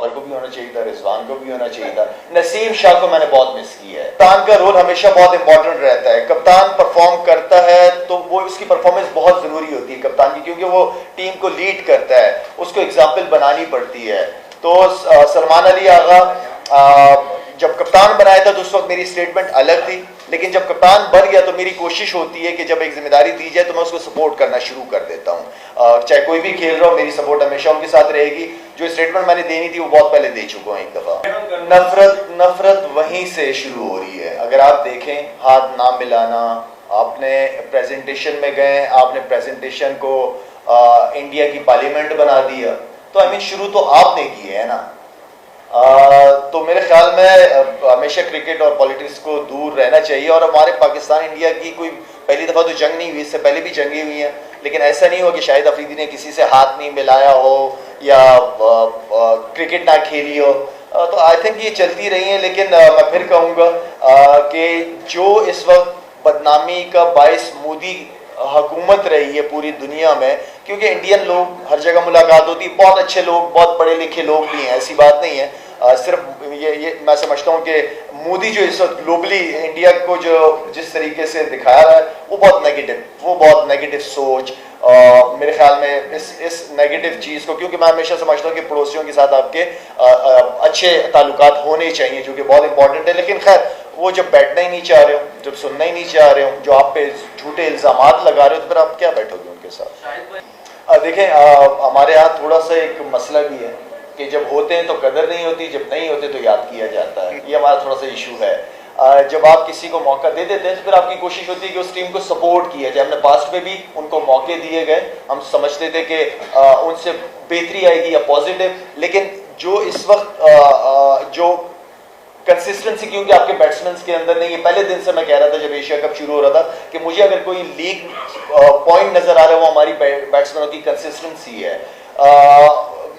बाबर को भी होना चाहिए था, रिजवान को भी होना चाहिए था। नसीम शाह को मैंने बहुत मिस किया है। कप्तान का रोल हमेशा बहुत इंपॉर्टेंट रहता है। कप्तान परफॉर्म करता है तो वो उसकी परफॉर्मेंस बहुत जरूरी होती है कप्तान की, क्योंकि वो टीम को लीड करता है, उसको एग्जाम्पल बनानी पड़ती है। तो सलमान अली आगा जब कप्तान बनाया था तो उस वक्त मेरी स्टेटमेंट अलग थी, लेकिन जब कप्तान बन गया तो मेरी कोशिश होती है कि जब एक जिम्मेदारी दी जाए तो मैं उसको सपोर्ट करना शुरू कर देता हूँ। चाहे कोई भी खेल रहा हो, मेरी सपोर्ट हमेशा उनके साथ रहेगी। जो स्टेटमेंट मैंने देनी थी वो बहुत पहले दे चुका हूँ एक दफा। नफरत वहीं से शुरू हो रही है। अगर आप देखें, हाथ ना मिलाना, आपने प्रेजेंटेशन में गए, आपने प्रेजेंटेशन को इंडिया की पार्लियामेंट बना दिया, तो आई मीन शुरू तो आपने की है ना। तो मेरे ख्याल में हमेशा क्रिकेट और पॉलिटिक्स को दूर रहना चाहिए। और हमारे पाकिस्तान इंडिया की कोई पहली दफ़ा तो जंग नहीं हुई, इससे पहले भी जंगें हुई हैं, लेकिन ऐसा नहीं हुआ कि शाहिद अफरीदी ने किसी से हाथ नहीं मिलाया हो या क्रिकेट ना खेली हो। तो आई थिंक ये चलती रही है। लेकिन मैं फिर कहूँगा कि जो इस वक्त बदनामी का बायस मोदी हुकूमत रही है पूरी दुनिया में, क्योंकि इंडियन लोग हर जगह मुलाकात होती है, बहुत अच्छे लोग, बहुत पढ़े लिखे लोग भी हैं, ऐसी बात नहीं है। सिर्फ ये मैं समझता हूँ कि मोदी जो इस वक्त ग्लोबली इंडिया को जो जिस तरीके से दिखा रहा है वो बहुत नेगेटिव सोच। मेरे ख्याल में इस नेगेटिव चीज़ को, क्योंकि मैं हमेशा समझता हूँ कि पड़ोसियों के साथ आपके अच्छे ताल्लुकात होने चाहिए, जो कि बहुत इंपॉर्टेंट है। लेकिन खैर, वो जब बैठना ही नहीं चाह रहे हो, जब सुनना ही नहीं चाह रहे हो, जो आप पे झूठे इल्ज़ामात लगा रहे हो, तो फिर आप क्या बैठोगे उनके साथ? देखें, हमारे यहाँ थोड़ा सा एक मसला भी है कि जब होते हैं तो कदर नहीं होती, जब नहीं होते तो याद किया जाता है। ये हमारा थोड़ा सा इशू है। जब आप किसी को मौका दे देते हैं तो फिर आपकी कोशिश होती है कि उस टीम को सपोर्ट किया जाए। हमने पास्ट में भी उनको मौके दिए गए, हम समझते थे कि उनसे बेहतरी आएगी या पॉजिटिव। लेकिन जो इस वक्त जो कंसिस्टेंसी, क्योंकि आपके बैट्समैन के अंदर नहीं है। पहले दिन से मैं कह रहा था जब एशिया कप शुरू हो रहा था कि मुझे अगर कोई लीग पॉइंट नजर आ रहा है वो हमारी बैट्समैनों की कंसिस्टेंसी है।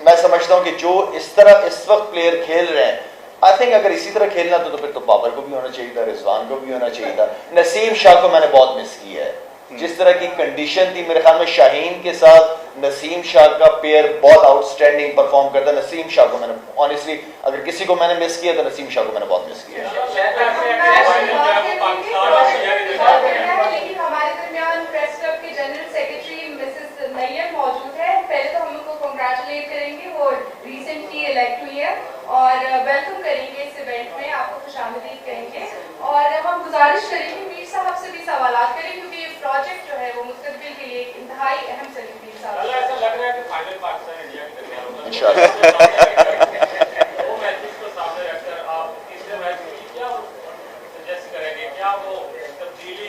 मैं समझता हूं कि जो इस तरह इस वक्त प्लेयर खेल रहे हैं, आई थिंक अगर इसी तरह खेलना तो फिर तो बाबर को भी होना चाहिए था, रिजवान को भी होना चाहिए था। नसीम शाह को मैंने बहुत मिस किया है। जिस तरह की कंडीशन थी, मेरे ख्याल में शाहीन के साथ नसीम शाह का पेयर बहुत आउटस्टैंडिंग परफॉर्म करता। नसीम शाह को मैंने ऑनेस्टली, अगर किसी को मैंने मिस किया तो नसीम शाह को मैंने बहुत मिस किया। लेकिन हमारे दरमियान प्रेस क्लब के जनरल सेक्रेटरी मिसेस नैयर मौजूद है। पहले तो हम उनको कांग्रेचुलेट करेंगे, वो रिसेंटली इलेक्ट हुई है, और वेलकम करेंगे इस इवेंट में, आपको खुशामदीद कहेंगे। और हम गुजारिश करेंगे मीर साहब से भी सवालात करें, क्योंकि ये प्रोजेक्ट जो है वो मुस्तकबिल के लिए इंतहाई अहम सलीम मीर साहब। ऐसा लग रहा है कि फाइनल पाकिस्तान इंडिया के दरमियान होगा इंशाल्लाह। वो मैचेस को सामने रखकर आप तीसरे मैच में क्या सजेस्ट करेंगे? क्या वो तब्दीली